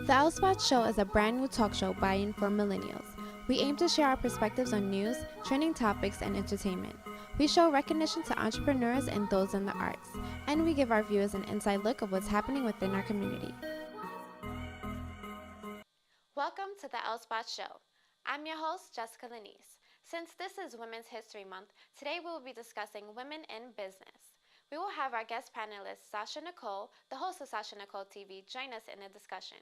The L Spot Show is a brand new talk show by and for millennials. We aim to share our perspectives on news, trending topics, and entertainment. We show recognition to entrepreneurs and those in the arts, and we give our viewers an inside look of what's happening within our community. Welcome to the L Spot Show. I'm your host, Jessica Lanise. Since this is Women's History Month, today we will be discussing women in business. We will have our guest panelist, Sasha Nicole, the host of Sasha Nicole TV, join us in a discussion.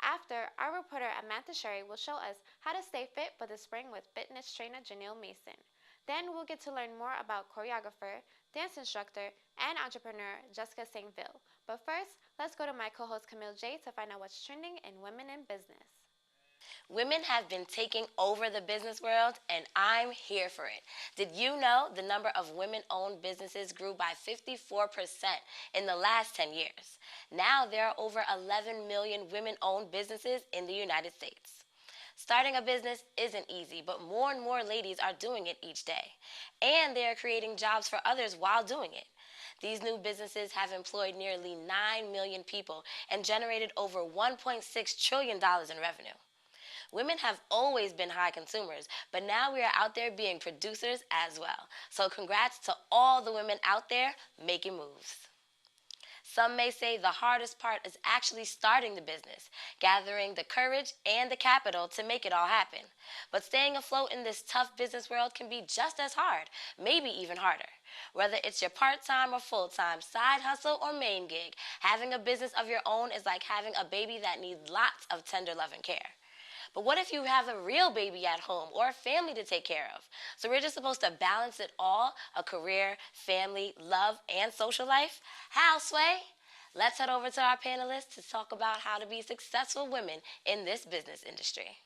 After, our reporter Amanda Sherry will show us how to stay fit for the spring with fitness trainer Janelle Mason. Then we'll get to learn more about choreographer, dance instructor, and entrepreneur Jessica Saintville. But first, let's go to my co-host Camille J to find out what's trending in women in business. Women have been taking over the business world, and I'm here for it. Did you know the number of women-owned businesses grew by 54% in the last 10 years? Now there are over 11 million women-owned businesses in the United States. Starting a business isn't easy, but more and more ladies are doing it each day. And they are creating jobs for others while doing it. These new businesses have employed nearly 9 million people and generated over $1.6 trillion in revenue. Women have always been high consumers, but now we are out there being producers as well. So congrats to all the women out there making moves. Some may say the hardest part is actually starting the business, gathering the courage and the capital to make it all happen. But staying afloat in this tough business world can be just as hard, maybe even harder. Whether it's your part-time or full-time, side hustle or main gig, having a business of your own is like having a baby that needs lots of tender love and care. But what if you have a real baby at home or a family to take care of? So we're just supposed to balance it all, a career, family, love, and social life? How, Sway? Let's head over to our panelists to talk about how to be successful women in this business industry.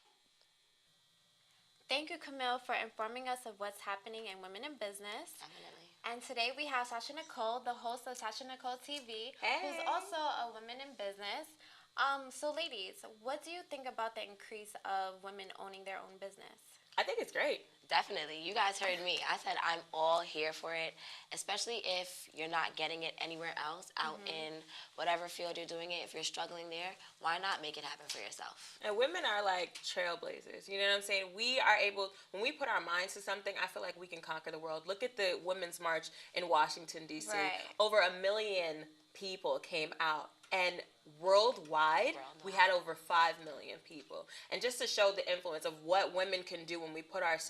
Thank you, Camille, for informing us of what's happening in women in business. Definitely. And today we have Sasha Nicole, the host of Sasha Nicole TV, who's also a woman in business. So ladies, what do you think about the increase of women owning their own business? I think it's great. Definitely. You guys heard me. I said I'm all here for it, especially if you're not getting it anywhere else out in whatever field you're doing it. If you're struggling there, why not make it happen for yourself? And women are like trailblazers. You know what I'm saying? We are able, when we put our minds to something, I feel like we can conquer the world. Look at the Women's March in Washington, D.C. Right. Over 1 million people came out. And worldwide, we had over 5 million people. And just to show the influence of what women can do when we put our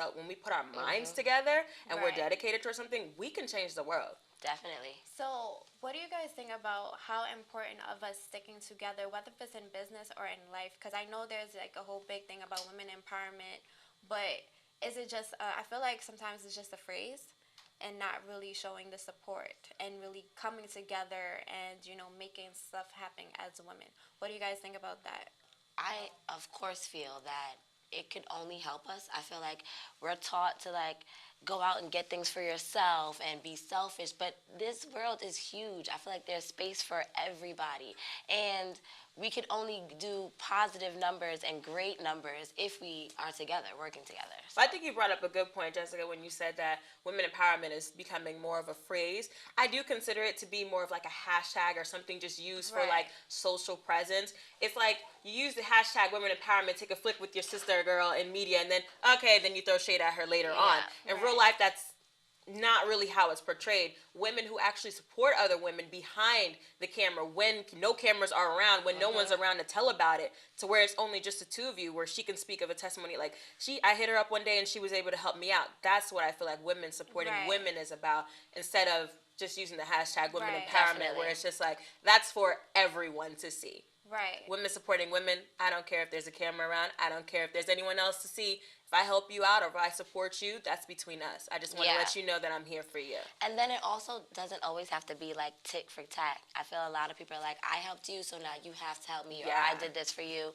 minds together and we're dedicated towards something, we can change the world. Definitely. So what do you guys think about how important of us sticking together, whether it's in business or in life? Because I know there's like a whole big thing about women empowerment, but is it just, I feel like sometimes it's just a phrase and not really showing the support and really coming together and, you know, making stuff happen as women. What do you guys think about that? I, of course, feel that it could only help us. I feel like we're taught to, like, go out and get things for yourself and be selfish, but this world is huge. I feel like there's space for everybody, and we could only do positive numbers and great numbers if we are together, working together. So. I think you brought up a good point, Jessica, when you said that women empowerment is becoming more of a phrase. I do consider it to be more of like a hashtag or something just used for like social presence. It's like you use the hashtag women empowerment, take a flick with your sister or girl in media, and then, okay, then you throw shade at her later on. In real life, that's not really how it's portrayed. Women who actually support other women behind the camera when no cameras are around, when no one's around to tell about it, to where it's only just the two of you, where she can speak of a testimony like, I hit her up one day and she was able to help me out. That's what I feel like women supporting women is about, instead of just using the hashtag women empowerment, where it's just like, that's for everyone to see. Right. Women supporting women. I don't care if there's a camera around. I don't care if there's anyone else to see. If I help you out or if I support you, that's between us. I just want to let you know that I'm here for you. And then it also doesn't always have to be like tick for tack. I feel a lot of people are like, I helped you, so now you have to help me, or I did this for you.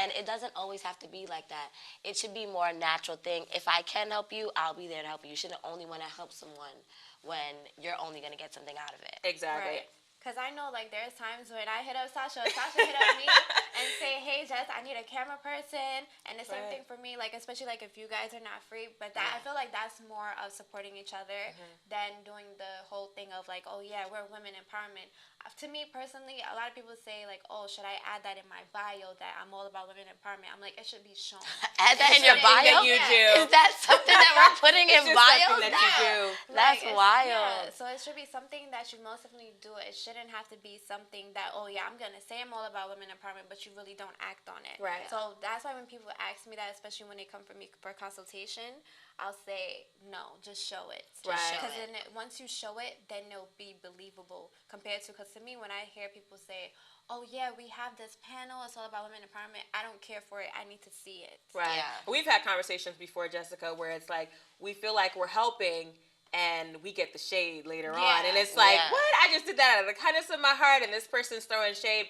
And it doesn't always have to be like that. It should be more a natural thing. If I can help you, I'll be there to help you. You shouldn't only want to help someone when you're only going to get something out of it. Exactly. Because I know, like, there's times when I hit up Sasha, Sasha hit up me and say, hey, hey, Jess, I need a camera person. And the same Right. thing for me, like, especially, like, if you guys are not free. But that I feel like that's more of supporting each other than doing the whole thing of, like, oh, yeah, we're women empowerment. To me, personally, a lot of people say, like, oh, should I add that in my bio that I'm all about women empowerment? I'm like, it should be shown. Add that in your Something bio? that you do. Is that something that we're putting in It's just bios? something that you do. That's Like, wild. Yeah, so it should be something that you most definitely do. It shouldn't have to be something that, oh yeah, I'm gonna say I'm all about women empowerment, but you really don't act on it. Right. So that's why when people ask me that, especially when they come for me for consultation, I'll say no, just show it. Right. Because then once you show it, then it'll be believable compared to. Because to me, when I hear people say, oh yeah, we have this panel, it's all about women empowerment, I don't care for it. I need to see it. Right. Yeah. We've had conversations before, Jessica, where it's like we feel like we're helping and we get the shade later on. And it's like, what? I just did that out of the kindness of my heart and this person's throwing shade.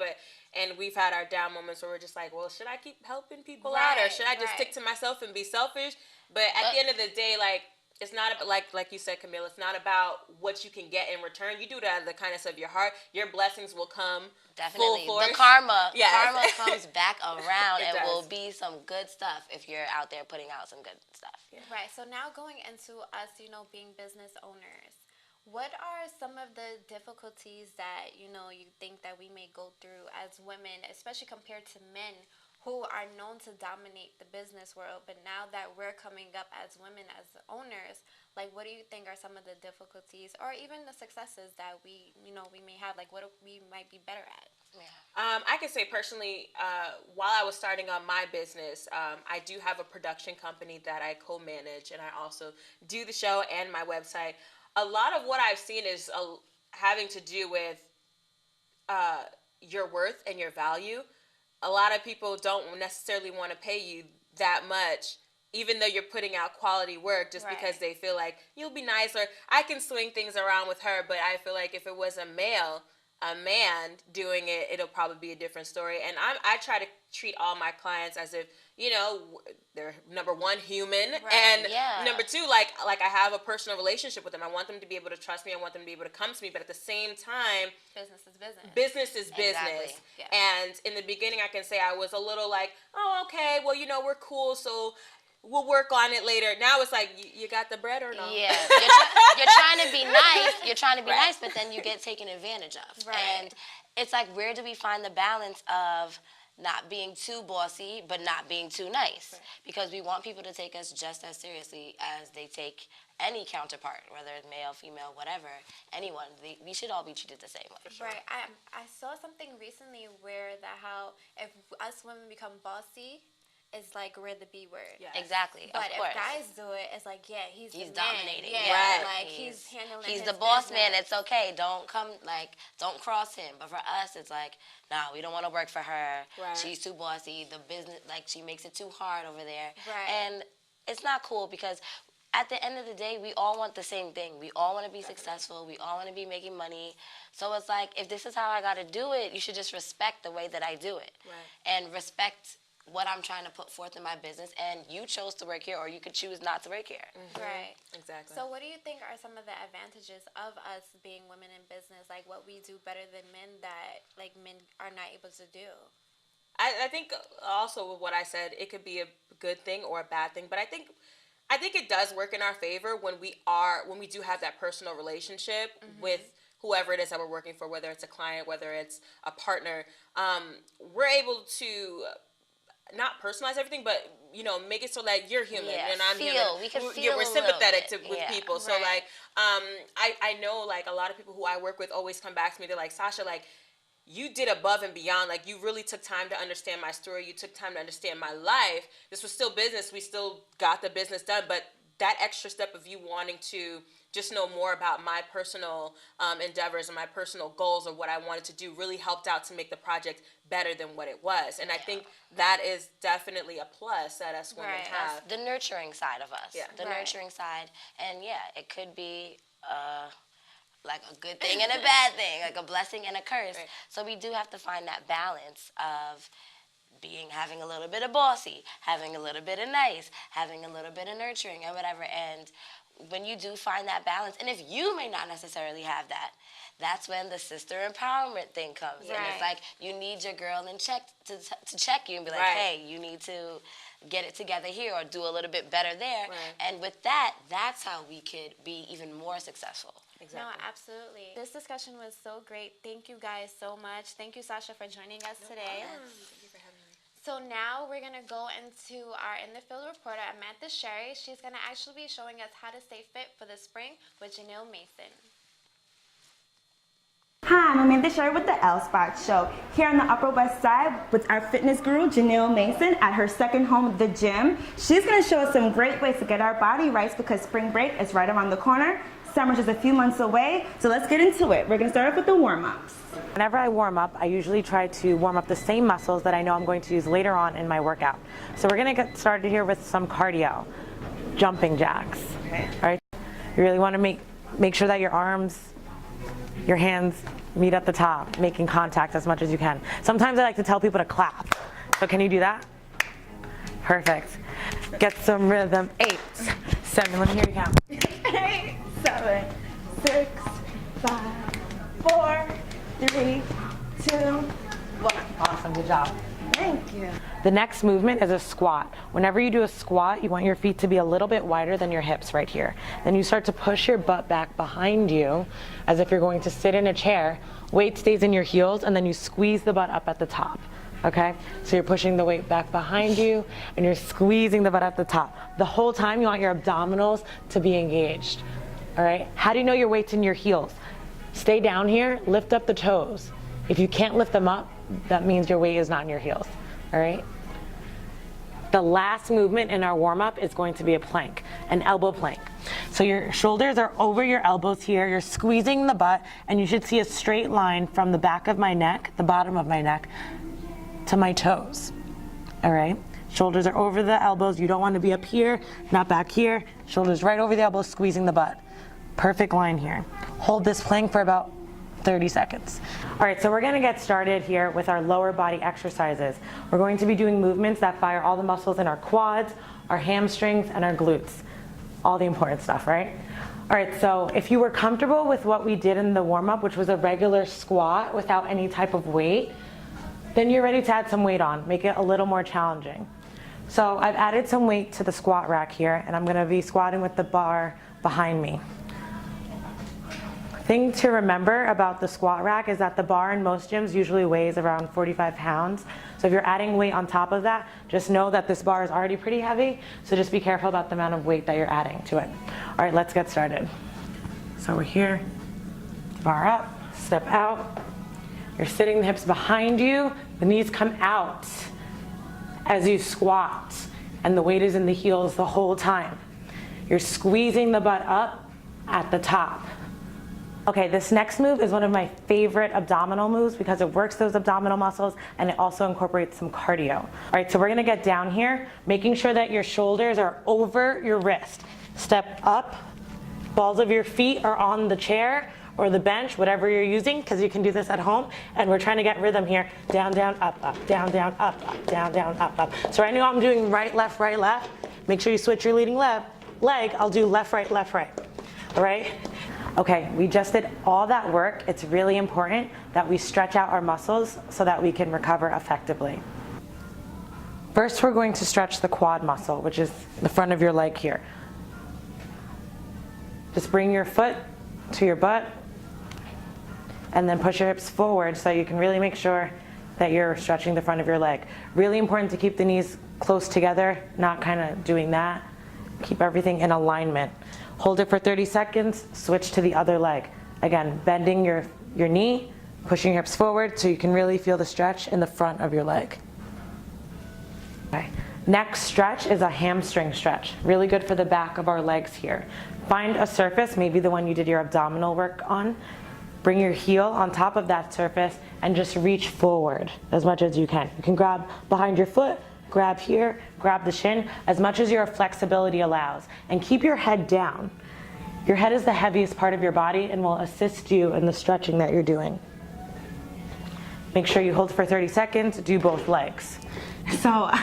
And we've had our down moments where we're just like, well, should I keep helping people out or should I just stick to myself and be selfish? But at the end of the day, like, it's not about, like you said, Camille, it's not about what you can get in return. You do it out of the kindness of your heart. Your blessings will come Definitely. full force. The karma. Yes. Karma comes back around It and does. will be some good stuff if you're out there putting out some good stuff. Yeah. Right. So now going into us, being business owners, what are some of the difficulties that, you think that we may go through as women, especially compared to men who are known to dominate the business world, but now that we're coming up as women, as owners, like, what do you think are some of the difficulties or even the successes that we may have? Like, what we might be better at? Yeah. I can say personally, while I was starting on my business, I do have a production company that I co-manage, and I also do the show and my website. A lot of what I've seen is having to do with your worth and your value. A lot of people don't necessarily want to pay you that much, even though you're putting out quality work, just because they feel like you'll be nice, or I can swing things around with her. But I feel like if it was a man doing it, it'll probably be a different story. And I try to treat all my clients as if, they're number one, human, and number two, like I have a personal relationship with them. I want them to be able to trust me. I want them to be able to come to me. But at the same time, business is business. Business is business. Exactly. Yeah. And in the beginning, I can say I was a little like, oh, okay, well, we're cool, so we'll work on it later. Now it's like, you got the bread or no? Yeah, you're trying to be nice. You're trying to be nice, but then you get taken advantage of. Right. And it's like, where do we find the balance of not being too bossy, but not being too nice? Because we want people to take us just as seriously as they take any counterpart, whether it's male, female, whatever, anyone. We should all be treated the same way. Right. I saw something recently where how if us women become bossy, it's like we're the B word. Yes. Exactly. But of course. if guys do it, it's like, yeah, he's the dominating. Man. Right. Like he's handling. He's his the boss business. man. It's okay. Don't cross him. But for us, it's like, nah, we don't want to work for her. Right. She's too bossy. The business, like, she makes it too hard over there. Right. And it's not cool because at the end of the day, we all want the same thing. We all want to be successful. We all want to be making money. So it's like, if this is how I got to do it, you should just respect the way that I do it. Right. And respect what I'm trying to put forth in my business. And you chose to work here, or you could choose not to work here. Mm-hmm. Right. Exactly. So what do you think are some of the advantages of us being women in business? Like what we do better than men that like men are not able to do? I think also with what I said, it could be a good thing or a bad thing, but I think it does work in our favor when we do have that personal relationship with whoever it is that we're working for, whether it's a client, whether it's a partner. We're able to not personalize everything, but make it so that you're human and I'm human. We can feel we're a sympathetic little bit. with people. So Right. like, I know like a lot of people who I work with always come back to me. They're like, Sasha, like, you did above and beyond. Like, you really took time to understand my story. You took time to understand my life. This was still business. We still got the business done, but that extra step of you wanting to just know more about my personal endeavors and my personal goals or what I wanted to do really helped out to make the project better than what it was. And I think that is definitely a plus that us women Right. have. The nurturing side of us. Yeah. The Right. nurturing side. And it could be like a good thing and a bad thing, like a blessing and a curse. Right. So we do have to find that balance of having a little bit of bossy, having a little bit of nice, having a little bit of nurturing and whatever. And when you do find that balance, and if you may not necessarily have that, that's when the sister empowerment thing comes. Right. And it's like you need your girl in check to check you and be like, Right. hey, you need to get it together here or do a little bit better there. Right. And with that, that's how we could be even more successful. Exactly. No, absolutely. This discussion was so great. Thank you guys so much. Thank you, Sasha, for joining us today. Thank you for having me. So now we're going to go into our In the Field reporter, Amanda Sherry. She's going to actually be showing us how to stay fit for the spring with Janelle Mason. Hi, I'm Amanda Sherry with the L Spot Show. Here on the Upper West Side with our fitness guru, Janelle Mason, at her second home, the gym. She's going to show us some great ways to get our body right because spring break is right around the corner. Summer's just a few months away, so let's get into it. We're going to start off with the warm-ups. Whenever I warm up, I usually try to warm up the same muscles that I know I'm going to use later on in my workout. So we're going to get started here with some cardio, jumping jacks. Okay. All right. You really want to make sure that your arms, your hands meet at the top, making contact as much as you can. Sometimes I like to tell people to clap. So can you do that? Perfect. Get some rhythm. 8, 7. Let me hear you count. 8, 7, 6, 5, 4, 3, 2, 1. Awesome. Good job. Thank you. The next movement is a squat. Whenever you do a squat, you want your feet to be a little bit wider than your hips right here. Then you start to push your butt back behind you as if you're going to sit in a chair. Weight stays in your heels, and then you squeeze the butt up at the top. Okay? So you're pushing the weight back behind you, and you're squeezing the butt at the top. The whole time you want your abdominals to be engaged. All right? How do you know your weight's in your heels? Stay down here, lift up the toes. If you can't lift them up, that means your weight is not in your heels. All right? The last movement in our warm-up is going to be a plank, an elbow plank. So your shoulders are over your elbows here. You're squeezing the butt, and you should see a straight line from the back of my neck, the bottom of my neck, to my toes. All right? Shoulders are over the elbows. You don't want to be up here, not back here. Shoulders right over the elbows, squeezing the butt. Perfect line here. Hold this plank for about 30 seconds. All right, so we're gonna get started here with our lower body exercises. We're going to be doing movements that fire all the muscles in our quads, our hamstrings, and our glutes. All the important stuff, right? All right, so if you were comfortable with what we did in the warm-up, which was a regular squat without any type of weight, then you're ready to add some weight on, make it a little more challenging. So I've added some weight to the squat rack here, and I'm gonna be squatting with the bar behind me. Thing to remember about the squat rack is that the bar in most gyms usually weighs around 45 pounds. So if you're adding weight on top of that, just know that this bar is already pretty heavy, so just be careful about the amount of weight that you're adding to it. All right, let's get started. So we're here, bar up, step out. You're sitting, the hips behind you, the knees come out as you squat, and the weight is in the heels the whole time. You're squeezing the butt up at the top. Okay, this next move is one of my favorite abdominal moves because it works those abdominal muscles and it also incorporates some cardio. All right, so we're gonna get down here, making sure that your shoulders are over your wrist. Step up, balls of your feet are on the chair or the bench, whatever you're using, because you can do this at home. And we're trying to get rhythm here. Down, down, up, up, down, down, up, up, down, down, up, up. So right now I'm doing right, left, right, left. Make sure you switch your leading leg. I'll do left, right, left, right. All right? Okay, we just did all that work. It's really important that we stretch out our muscles so that we can recover effectively. First, we're going to stretch the quad muscle, which is the front of your leg here. Just bring your foot to your butt and then push your hips forward so you can really make sure that you're stretching the front of your leg. Really important to keep the knees close together, not kind of doing that. Keep everything in alignment. Hold it for 30 seconds, switch to the other leg. Again, bending your knee, pushing your hips forward so you can really feel the stretch in the front of your leg. Okay. Next stretch is a hamstring stretch. Really good for the back of our legs here. Find a surface, maybe the one you did your abdominal work on. Bring your heel on top of that surface and just reach forward as much as you can. You can grab behind your foot, grab here, grab the shin, as much as your flexibility allows. And keep your head down. Your head is the heaviest part of your body and will assist you in the stretching that you're doing. Make sure you hold for 30 seconds, do both legs. So I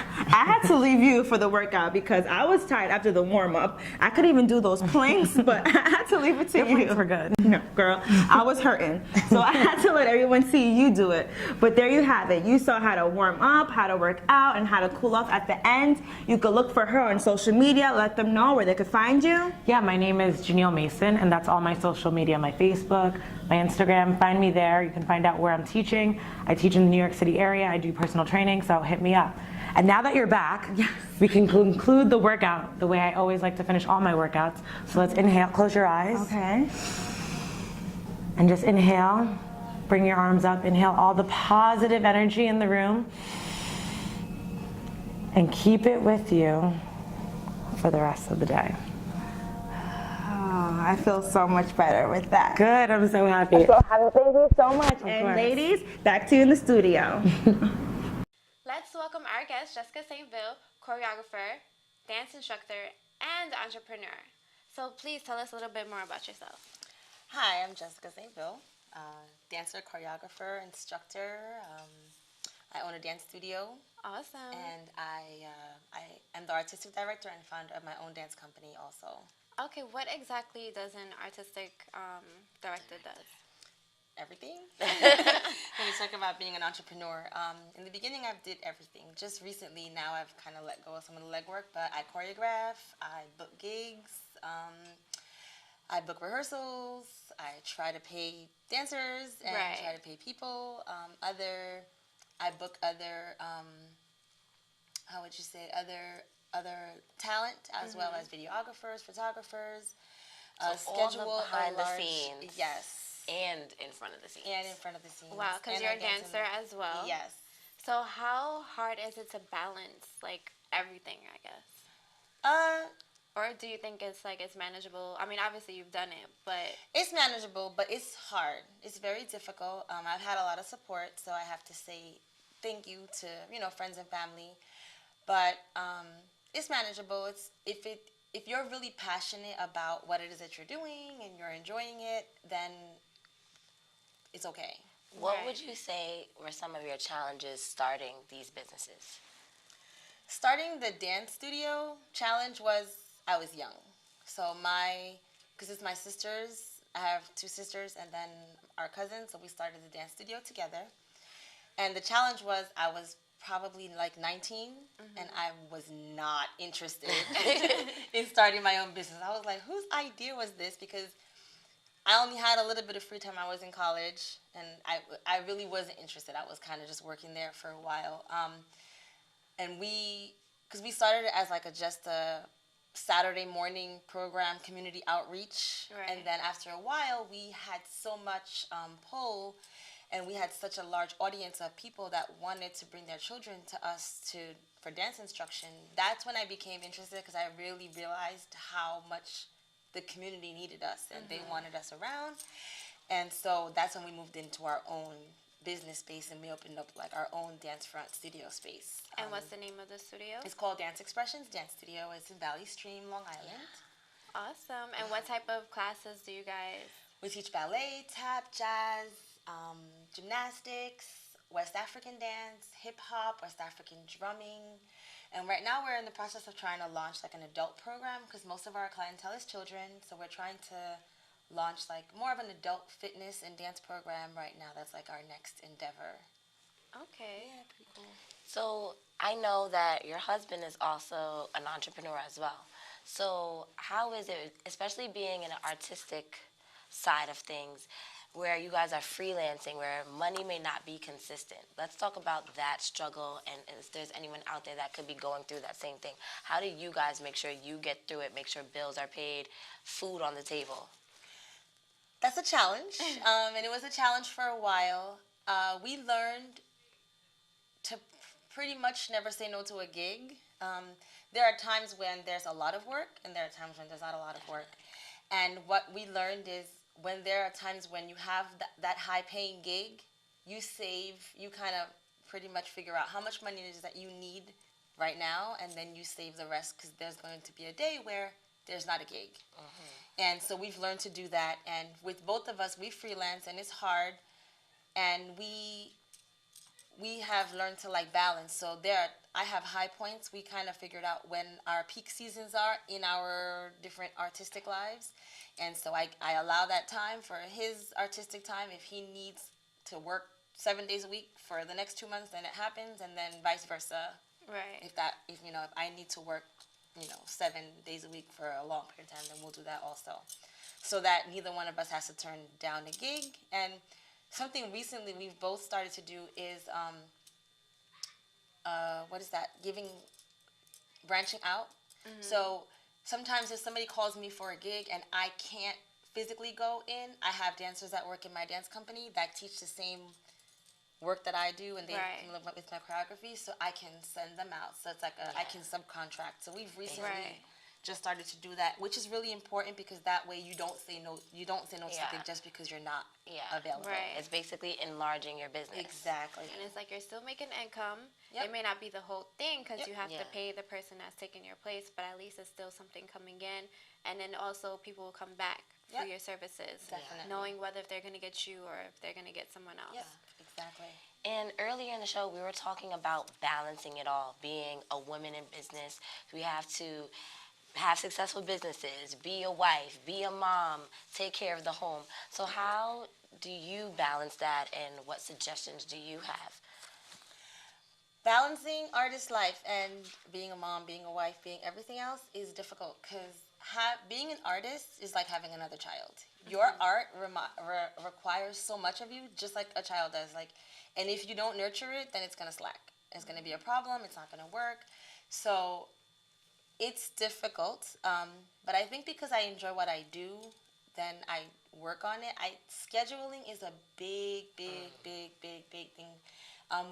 had to leave you for the workout because I was tired after the warm up. I could even do those planks, but I had to leave it to you. Planks were good. No, girl, I was hurting. So I had to let everyone see you do it. But there you have it. You saw how to warm up, how to work out, and how to cool off at the end. You could look for her on social media, let them know where they could find you. Yeah, my name is Janelle Mason, and that's all my social media, my Facebook, my Instagram. Find me there. You can find out where I'm teaching. I teach in the New York City area. I do personal training, so hit me up. And now that you're back, yes, we can conclude the workout the way I always like to finish all my workouts. So let's inhale, close your eyes. Okay. And just inhale, bring your arms up, inhale all the positive energy in the room. And keep it with you for the rest of the day. Oh, I feel so much better with that. Good, I'm so happy. So happy, thank you so much. And course. ladies, back to you in the studio. Let's welcome our guest, Jessica Saintville, choreographer, dance instructor, and entrepreneur. So please tell us a little bit more about yourself. Hi, I'm Jessica Saintville, dancer, choreographer, instructor. I own a dance studio, Awesome. and I am the artistic director and founder of my own dance company also. Okay, what exactly does an artistic director does? Everything. When we talk about being an entrepreneur, in the beginning I did everything. Just recently now I've kind of let go of some of the legwork, but I choreograph, I book gigs, I book rehearsals, I try to pay dancers and Right. try to pay people. I book other, how would you say, other talent as well as videographers, photographers. So all the behind the scenes. Yes. And in front of the scenes. And in front of the scenes. Wow, because And you're I a dance in dancer the- as well. Yes. So how hard is it to balance like everything, I guess? Or do you think it's manageable? I mean, obviously you've done it, but It's manageable, but it's hard. It's very difficult. I've had a lot of support, so I have to say thank you to friends and family. But it's manageable. It's if you're really passionate about what it is that you're doing and you're enjoying it, then it's okay. What Right. would you say were some of your challenges starting these businesses? Starting the dance studio challenge was I was young. So because it's my sisters, I have two sisters and then our cousins, so we started the dance studio together. And the challenge was I was probably like 19 and I was not interested in starting my own business. I was like, whose idea was this? Because I only had a little bit of free time. I was in college and I really wasn't interested. I was kind of just working there for a while. And because we started it as just a Saturday morning program, community outreach. Right. And then after a while, we had so much pull, and we had such a large audience of people that wanted to bring their children to us for dance instruction. That's when I became interested because I really realized how much the community needed us and they wanted us around. And so that's when we moved into our own business space and we opened up our own dance front studio space. and what's the name of the studio? It's called Dance Expressions Dance Studio. It's in Valley Stream, Long Island. Awesome. And what type of classes do you guys? We teach ballet, tap, jazz, gymnastics, West African dance, hip hop, West African drumming. And right now we're in the process of trying to launch an adult program because most of our clientele is children. So we're trying to launch more of an adult fitness and dance program right now. That's our next endeavor. Okay. Yeah, pretty cool. So I know that your husband is also an entrepreneur as well. So how is it, especially being in an artistic side of things, where you guys are freelancing, where money may not be consistent? Let's talk about that struggle, and if there's anyone out there that could be going through that same thing. How do you guys make sure you get through it, make sure bills are paid, food on the table? That's a challenge, and it was a challenge for a while. We learned to pretty much never say no to a gig. There are times when there's a lot of work, and there are times when there's not a lot of work. And what we learned is when there are times when you have that high-paying gig, you save, you kind of pretty much figure out how much money it is that you need right now, and then you save the rest because there's going to be a day where there's not a gig. And so we've learned to do that. And with both of us, we freelance, and it's hard. And we have learned to like balance. So I have high points. We kind of figured out when our peak seasons are in our different artistic lives. And so I allow that time for his artistic time. If he needs to work 7 days a week for the next 2 months, then it happens, and then vice versa. Right. If I need to work, 7 days a week for a long period of time, then we'll do that also. So that neither one of us has to turn down a gig. And something recently we've both started to do is, what is that? Branching out. So sometimes if somebody calls me for a gig and I can't physically go in, I have dancers that work in my dance company that teach the same work that I do, and they can live up with my choreography, so I can send them out. So it's like I can subcontract. So we've recently just started to do that, which is really important because that way you don't say no. You don't say no to something just because you're not available. Right. It's basically enlarging your business. Exactly. And it's like you're still making income. Yep. It may not be the whole thing because you have to Yeah. pay the person that's taking your place, but at least it's still something coming in. And then also people will come back for your services, Definitely. knowing whether if they're going to get you or if they're going to get someone else. Yep. Exactly. And earlier in the show, we were talking about balancing it all, being a woman in business. We have to have successful businesses, be a wife, be a mom, take care of the home. So how do you balance that, and what suggestions do you have? Balancing artist life and being a mom, being a wife, being everything else is difficult because being an artist is like having another child. Your art requires so much of you, just like a child does. And if you don't nurture it, then it's gonna slack. It's gonna be a problem. It's not gonna work. So it's difficult. But I think because I enjoy what I do, then I work on it. Scheduling is a big thing.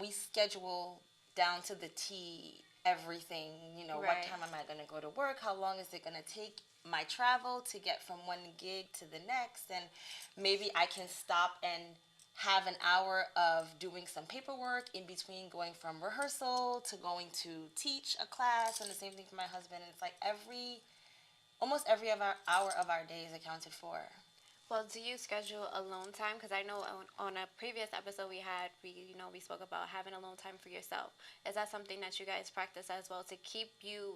We schedule down to the T everything. What time am I going to go to work? How long is it going to take my travel to get from one gig to the next? And maybe I can stop and have an hour of doing some paperwork in between going from rehearsal to going to teach a class, and the same thing for my husband. And it's like almost every hour of our day is accounted for. Well, do you schedule alone time? Because I know on a previous episode we spoke about having alone time for yourself. Is that something that you guys practice as well to keep you,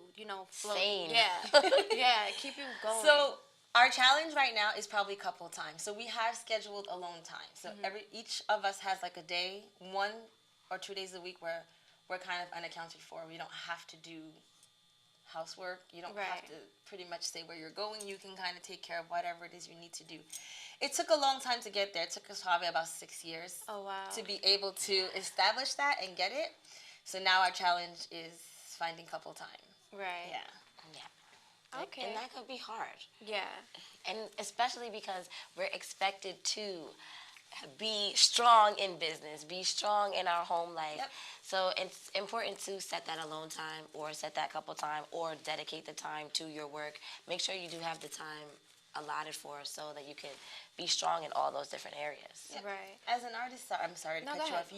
Sane. Yeah, keep you going? So our challenge right now is probably couple time. So we have scheduled alone time. So each of us has like a day, 1 or 2 days a week where we're kind of unaccounted for. We don't have to do housework. You don't have to pretty much say where you're going. You can kind of take care of whatever it is you need to do. It took a long time to get there. It took us probably about 6 years to be able to establish that and get it. So now our challenge is finding couple time. Right. Yeah. Okay. And that could be hard. Yeah. And especially because we're expected to be strong in business, be strong in our home life. Yep. So it's important to set that alone time or set that couple time or dedicate the time to your work. Make sure you do have the time allotted for so that you can be strong in all those different areas. Yep. Right. As an artist, I'm sorry to cut go you ahead. off.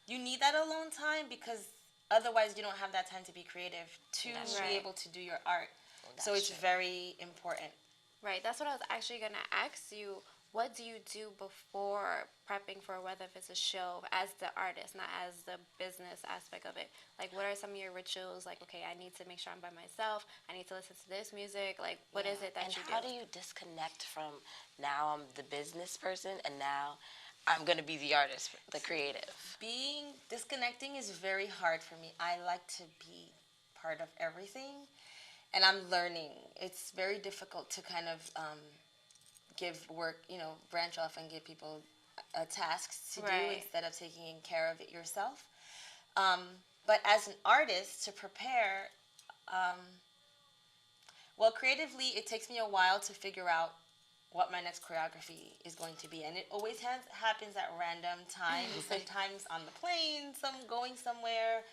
You need that alone time because otherwise you don't have that time to be creative to be able to do your art. So it's very important. Right. That's what I was actually going to ask you. What do you do before prepping for whether if it's a show as the artist, not as the business aspect of it? Like, what are some of your rituals? Like, okay, I need to make sure I'm by myself. I need to listen to this music. Like, what is it that you do? And how do you disconnect from now I'm the business person and now I'm going to be the artist, the creative? Disconnecting is very hard for me. I like to be part of everything, and I'm learning. It's very difficult to kind of give work, branch off and give people tasks to do instead of taking care of it yourself. But as an artist, to prepare, creatively, it takes me a while to figure out what my next choreography is going to be. And it always happens at random times, sometimes on the plane, going somewhere.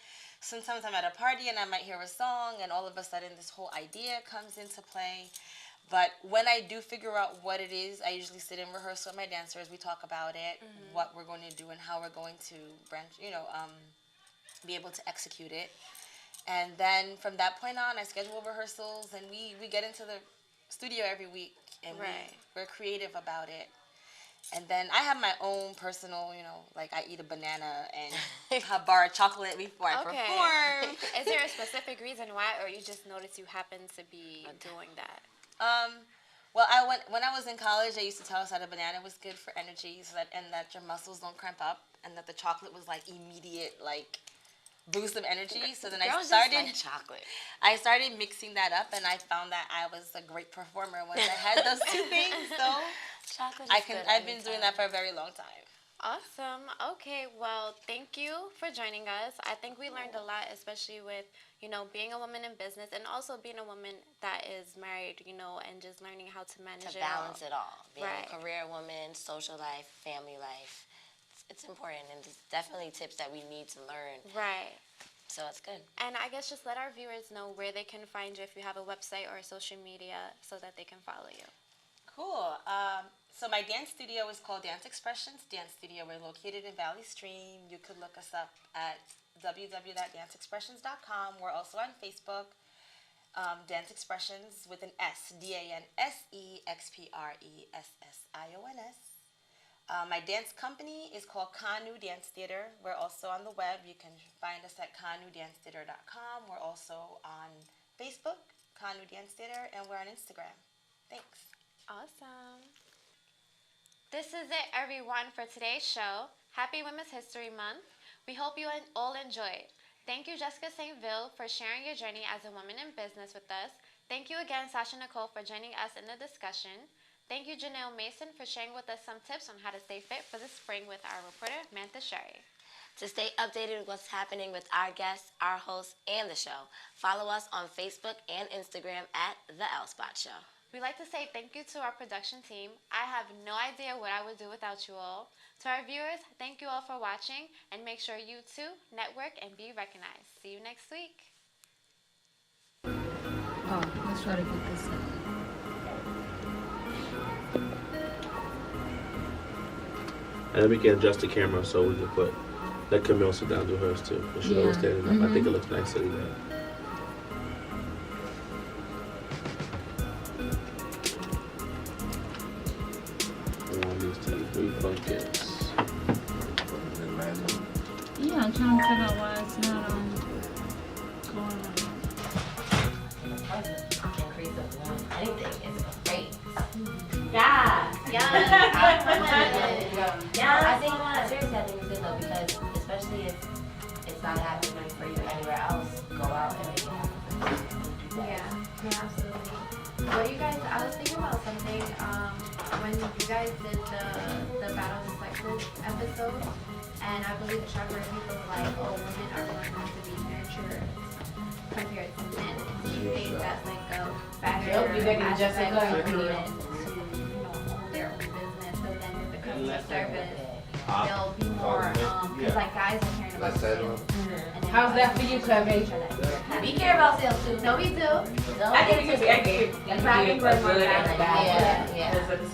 Sometimes I'm at a party and I might hear a song and all of a sudden this whole idea comes into play. But when I do figure out what it is, I usually sit in rehearsal with my dancers. We talk about it, what we're going to do, and how we're going to be able to execute it. And then from that point on, I schedule rehearsals, and we get into the studio every week, and we're creative about it. And then I have my own personal, like I eat a banana and a bar of chocolate before I perform. Is there a specific reason why, or you just noticed you happen to be doing that? Well, when I was in college, I used to tell us that a banana was good for energy, and that your muscles don't cramp up, and that the chocolate was like immediate boost of energy. So then Girls just like chocolate. I started mixing that up, and I found that I was a great performer once I had those two things. So chocolate. I've been doing that for a very long time. Awesome. Okay, well, thank you for joining us. I think we learned a lot, especially with, being a woman in business and also being a woman that is married, and just learning how to manage to balance it all. Being right. a career woman, social life, family life. It's important, and it's definitely tips that we need to learn. Right. So it's good. And I guess just let our viewers know where they can find you if you have a website or social media so that they can follow you. Cool. So my dance studio is called Dance Expressions Dance Studio. We're located in Valley Stream. You could look us up at www.danceexpressions.com. We're also on Facebook. Dance Expressions with an S, DANSEXPRESSIONS. My dance company is called Kanu Dance Theater. We're also on the web. You can find us at kanudancetheater.com. We're also on Facebook, Kanu Dance Theater, and we're on Instagram. Thanks. Awesome. This is it, everyone, for today's show. Happy Women's History Month. We hope you all enjoyed. Thank you, Jessica St. Ville, for sharing your journey as a woman in business with us. Thank you again, Sasha Nicole, for joining us in the discussion. Thank you, Janelle Mason, for sharing with us some tips on how to stay fit for the spring with our reporter, Mantha Sherry. To stay updated with what's happening with our guests, our hosts, and the show, follow us on Facebook and Instagram at The L Spot Show. We'd like to say thank you to our production team. I have no idea what I would do without you all. To our viewers, thank you all for watching, and make sure you too network and be recognized. See you next week. Oh, let's try to get this up. And then we can adjust the camera so we can let Camille sit down and do hers too. But she always standing up. I think it looks nice sitting there. Refocus. Yeah, I'm trying to figure out why it's not going on. Increase of one. Anything is great. Yeah. I think seriously, I think it's good though, because especially if it's not happening for you anywhere else, go out and make it happen. Yeah, absolutely. What you guys, I was thinking about something, when you guys did the Battle of the Sexes episode, and I believe the Chakra people were like, oh, women are more going to be nurtured compared to men. Do you think that's like a factor aspect for women to, own their own business, so then if it comes to service, they'll be more, because like guys are caring about sales. How's that for you, Kirby? We care about sales too. No, we do. I can give you. Yeah.